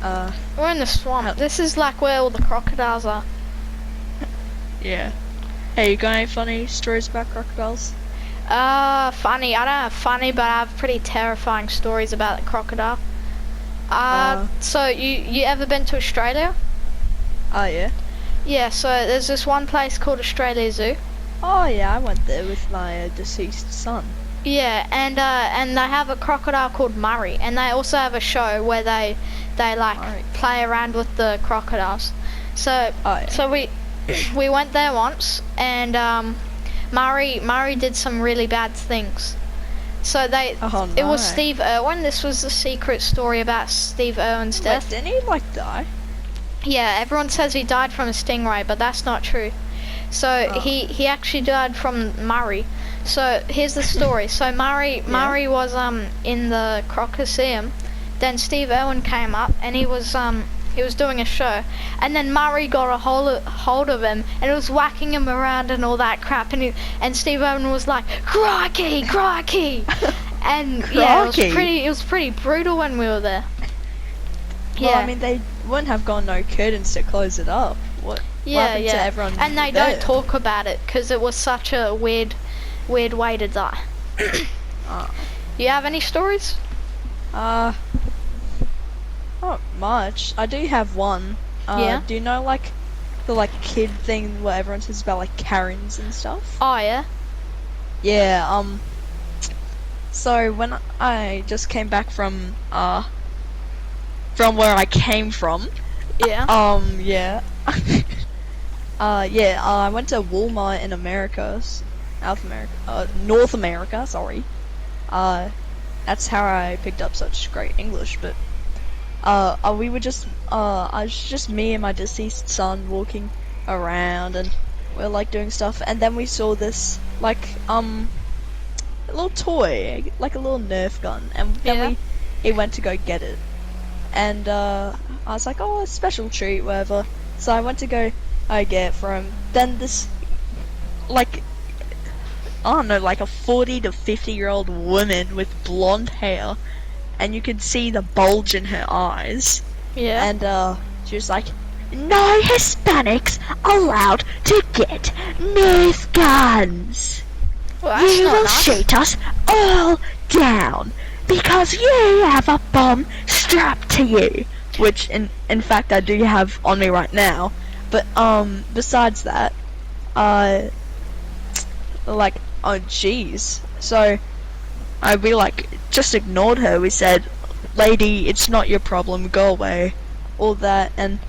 We're in the swamp. This is like where all the crocodiles are. Yeah. Hey, you got any funny stories about crocodiles? Funny. I don't have funny, but I have pretty terrifying stories about the crocodile. So you ever been to Australia? Oh, yeah. Yeah, so there's this one place called Australia Zoo. Oh, yeah, I went there with my deceased son. Yeah, and they have a crocodile called Murray, and they also have a show where they like Murray. play around with the crocodiles. So we went there once, and Murray did some really bad things. So it was Steve Irwin. This was the secret story about Steve Irwin's death. Didn't he like die? Yeah, everyone says he died from a stingray, but that's not true. So he actually died from Murray. So here's the story. So Murray was in the Crocoseum. Then Steve Irwin came up and he was doing a show, and then Murray got a hold of him and it was whacking him around and all that crap, and Steve Irwin was like, crikey, and yeah, it was pretty brutal when we were there. Well, yeah. I mean, they wouldn't have got no curtains to close it up. What happened to everyone and they there? Don't talk about it because it was such a weird way to die. You have any stories? Not much. I do have one. Yeah. Do you know like the kid thing where everyone says about like Karens and stuff? Oh yeah. Yeah. So when I just came back from where I came from. Yeah. Yeah. I went to Walmart in North America, sorry. That's how I picked up such great English, but we were just I was just me and my deceased son walking around, and we're like doing stuff, and then we saw this like a little toy, like a little Nerf gun, and then he went to go get it, and I was like, oh, a special treat, whatever. So I went to go get it for him. Then this like I don't know, like a 40 to 50-year-old woman with blonde hair, and you could see the bulge in her eyes. Yeah. And she was like, no Hispanics allowed to get Nerf guns. Well, you will shoot us all down because you have a bomb strapped to you. Which, in fact, I do have on me right now. But, besides that, like, oh jeez. So, we like just ignored her. We said, lady, it's not your problem, go away. All that, and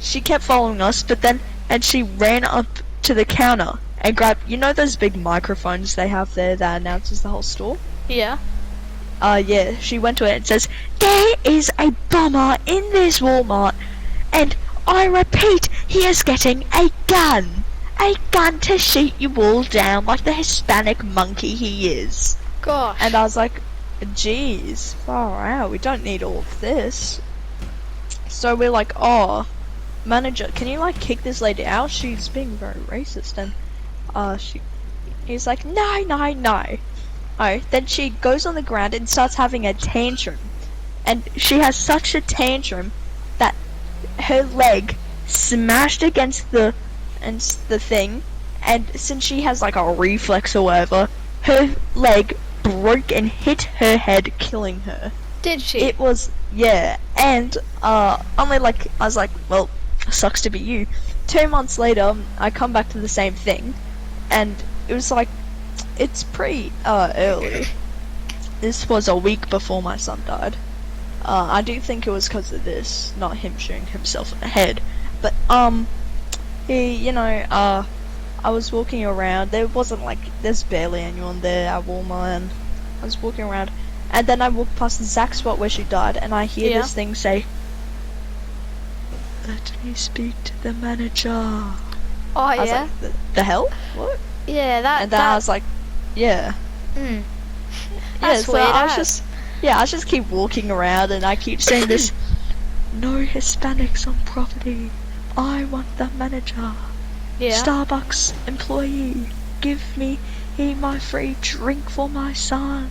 she kept following us, but then, and she ran up to the counter and grabbed, you know those big microphones they have there that announces the whole store? Yeah. Yeah, she went to it and says, there is a bomber in this Walmart, and I repeat, he is getting a gun. A gun to shoot you all down like the Hispanic monkey he is. Gosh. And I was like, geez, far out, we don't need all of this. So we're like, oh, manager, can you like kick this lady out? She's being very racist. And he's like, no. Oh, then she goes on the ground and starts having a tantrum. And she has such a tantrum that her leg smashed against the thing, and since she has like a reflex or whatever, her leg broke and hit her head, killing her. Did she? It was, yeah, and only like, I was like, well, sucks to be you. 2 months later, I come back to the same thing, and it was like, it's pretty early. This was a week before my son died. I do think it was because of this, not him shooting himself in the head. But I was walking around. There wasn't like, there's barely anyone there at Walmart, and I was walking around, and then I walked past the exact spot where she died, and I hear this thing say, "Let me speak to the manager." Oh I was like, the hell? What? Yeah, And then I was like, yeah. That's so weird. I was just keep walking around, and I keep saying this, no Hispanics on property. I want the manager. Yeah. Starbucks employee, give me my free drink for my son.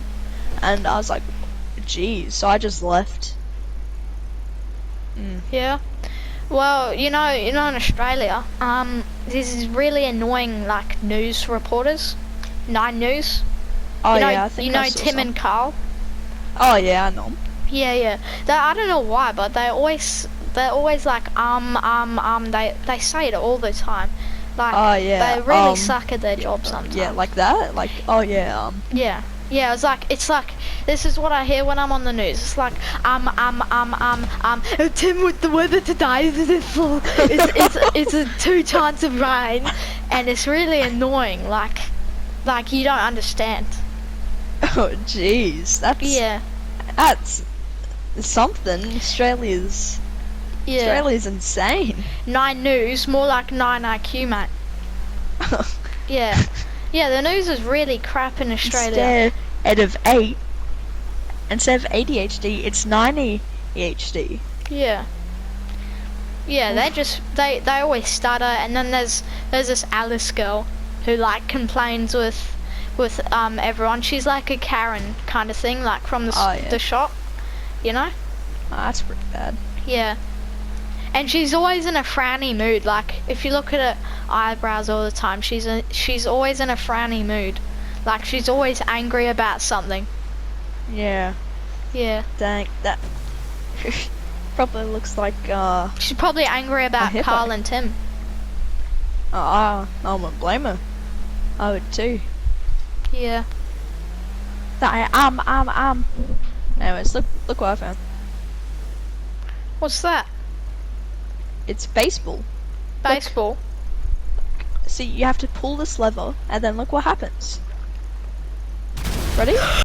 And I was like, geez. So I just left. Mm. Yeah. Well, in Australia, this is really annoying, like, news reporters. 9 News. Oh You know, yeah, I think I saw Tim some. and Carl. Oh yeah, I know 'em. Yeah. I don't know why, but they're always like They say it all the time. Like, Oh yeah. they really suck at their job sometimes. Yeah, like that. Like oh yeah. Yeah. Yeah, it's like this is what I hear when I'm on the news. It's like Tim, with the weather today it's a 2 chance of rain, and it's really annoying. Like you don't understand. Oh jeez, Yeah, that's something. Australia's insane. 9 News, more like 9 IQ, mate. Yeah, yeah. The news is really crap in Australia. Instead of ADHD, it's 90 ADHD. Yeah. Yeah, they always stutter, and then there's this Alice girl who, like, complains with everyone. She's like a Karen kind of thing, like from the shop, you know? Oh, that's pretty bad. Yeah. And she's always in a frowny mood. Like, if you look at her eyebrows all the time, she's always in a frowny mood. Like, she's always angry about something. Yeah. Yeah. Dang, that probably looks like She's probably angry about hippo. Carl and Tim. I wouldn't blame her. I would too. Yeah. Anyways, look what I found. What's that? It's baseball. Baseball. See, you have to pull this lever, and then look what happens. Ready?